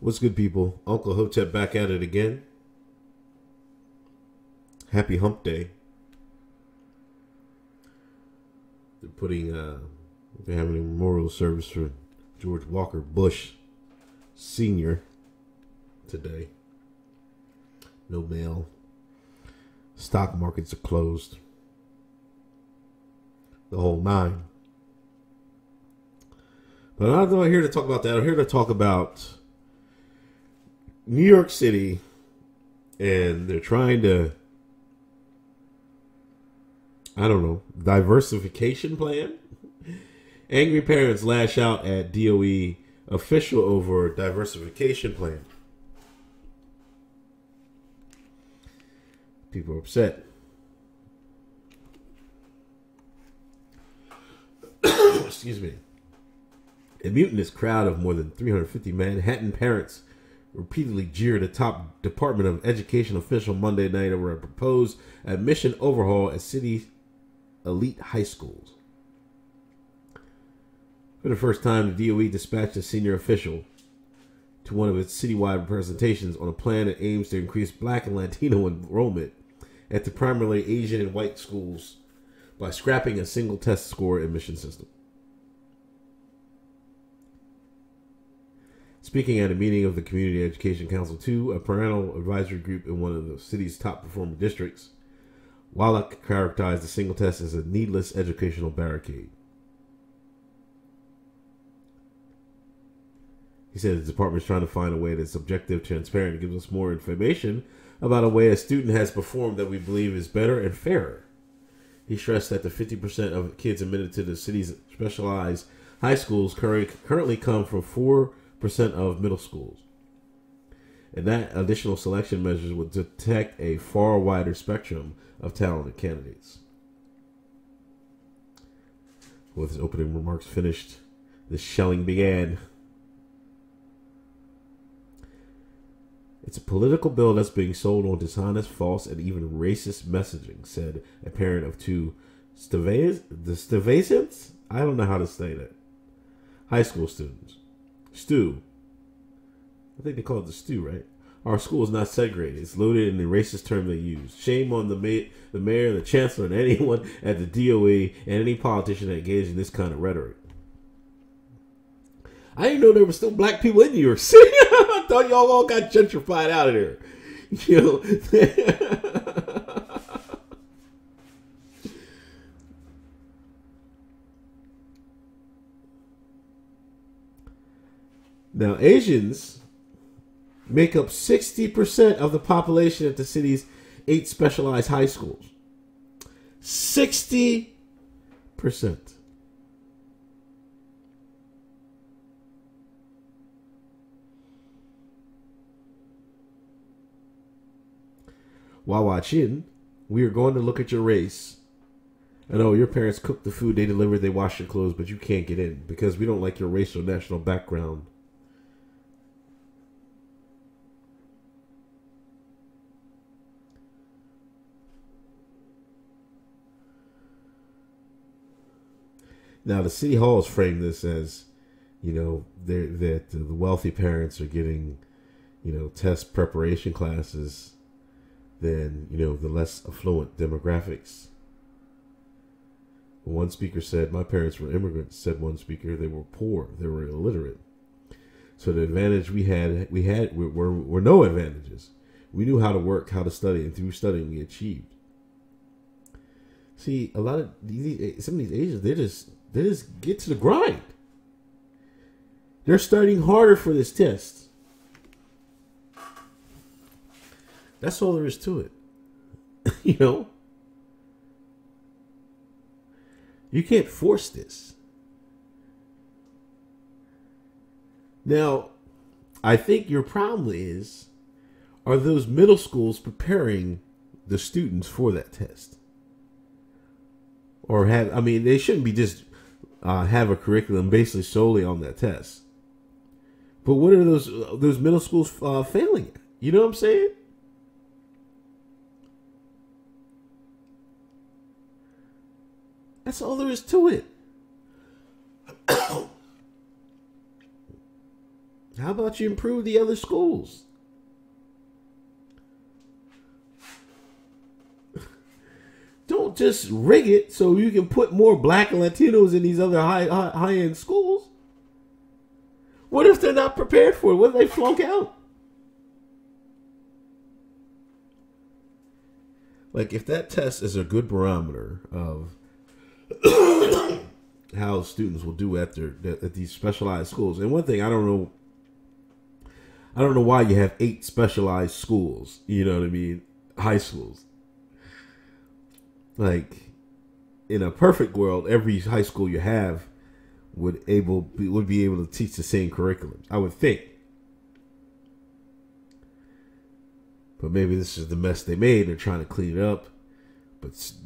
What's good, people? Uncle Hotep back at it again. Happy Hump Day. They're having a memorial service for George Walker Bush Sr. today. No mail. Stock markets are closed. The whole nine. But I'm not here to talk about that. I'm here to talk about New York City, and they're trying to, diversification plan. Angry parents lash out at DOE official over diversification plan. People are upset. Excuse me. A mutinous crowd of more than 350 Manhattan parents repeatedly jeered a top Department of Education official Monday night over a proposed admission overhaul at city elite high schools. For the first time, the DOE dispatched a senior official to one of its citywide presentations on a plan that aims to increase Black and Latino enrollment at the primarily Asian and white schools by scrapping a single test score admission system. Speaking at a meeting of the Community Education Council 2, a parental advisory group in one of the city's top performing districts, Wallach characterized the single test as a needless educational barricade. He said the department is trying to find a way that's objective, transparent, and gives us more information about a way a student has performed that we believe is better and fairer. He stressed that the 50% of kids admitted to the city's specialized high schools currently come from 4% of middle schools, and that additional selection measures would detect a far wider spectrum of talented candidates. With his opening remarks finished, the shelling began. It's a political bill that's being sold on dishonest, false, and even racist messaging, said a parent of two Stuyvesants? I don't know how to say that. High school students. Stew. I think they call it the stew, right? Our school is not segregated. It's loaded in the racist term they use. Shame on the mayor, the chancellor, and anyone at the DOE and any politician that engaged in this kind of rhetoric. I didn't know there were still black people in New York City. I thought y'all all got gentrified out of there. You know. Now, Asians make up 60% of the population at the city's 8 specialized high schools. 60%. Wawa Chin, we are going to look at your race. I know your parents cooked the food, they delivered, they washed your clothes, but you can't get in because we don't like your race or national background. Now, the city halls frame this as, that the wealthy parents are getting, test preparation classes than, the less affluent demographics. One speaker said, my parents were immigrants, said one speaker. They were poor. They were illiterate. So the advantage we had were no advantages. We knew how to work, how to study, and through studying we achieved. See, some of these Asians, they just get to the grind. They're studying harder for this test. That's all there is to it. You can't force this. Now, I think your problem are those middle schools preparing the students for that test? Or they shouldn't be just have a curriculum basically solely on that test. But what are those middle schools failing at? You know what I'm saying? That's all there is to it. How about you improve the other schools? Don't just rig it so you can put more black and Latinos in these other high end schools. What if they're not prepared for it? What if they flunk out? Like, if that test is a good barometer of how students will do at these specialized schools. And one thing, I don't know why you have 8 specialized schools. You know what I mean? High schools. Like, in a perfect world, every high school you have would be able to teach the same curriculum, I would think. But maybe this is the mess they made. They're trying to clean it up.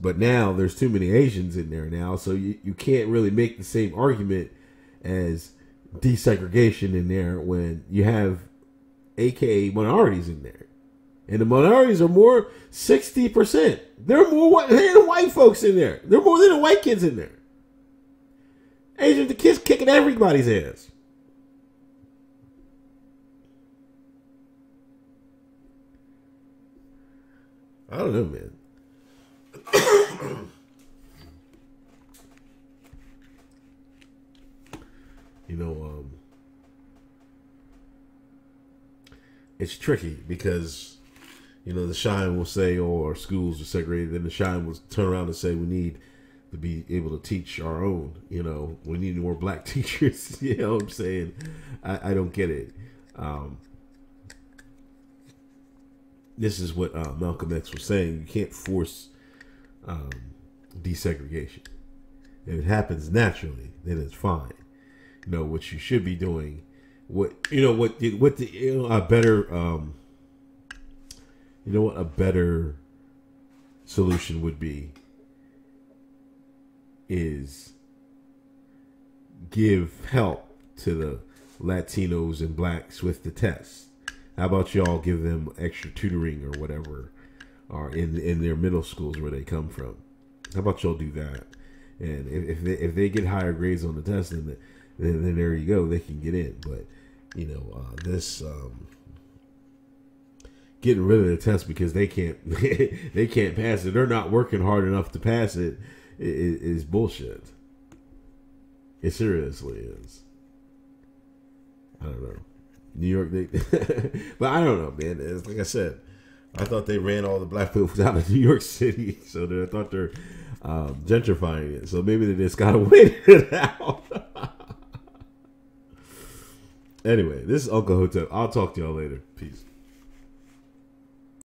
But now there's too many Asians in there now, so you can't really make the same argument as desegregation in there when you have AKA minorities in there. And the minorities are more 60%. There are more than white folks in there. There are more than the white kids in there. Asian, the kids kicking everybody's ass. I don't know, man. It's tricky because, the Shine will say, oh, our schools are segregated. Then the Shine will turn around and say, we need to be able to teach our own. We need more black teachers. You know what I'm saying? I don't get it. This is what Malcolm X was saying. You can't force desegregation. If it happens naturally, then it's fine. What you should be doing, a better solution would be is give help to the Latinos and blacks with the test. How about y'all give them extra tutoring or whatever, or in their middle schools where they come from? How about y'all do that? And if they get higher grades on the test, then there you go, they can get in. But this getting rid of the test because they can't they can't pass it, they're not working hard enough to pass it, is bullshit. It seriously is. I don't know. New York, but I don't know, man. It's like I said, I thought they ran all the black people out of New York City, so I thought they're gentrifying it. So maybe they just gotta wait it out. Anyway, this is Uncle Hotep. I'll talk to y'all later. Peace.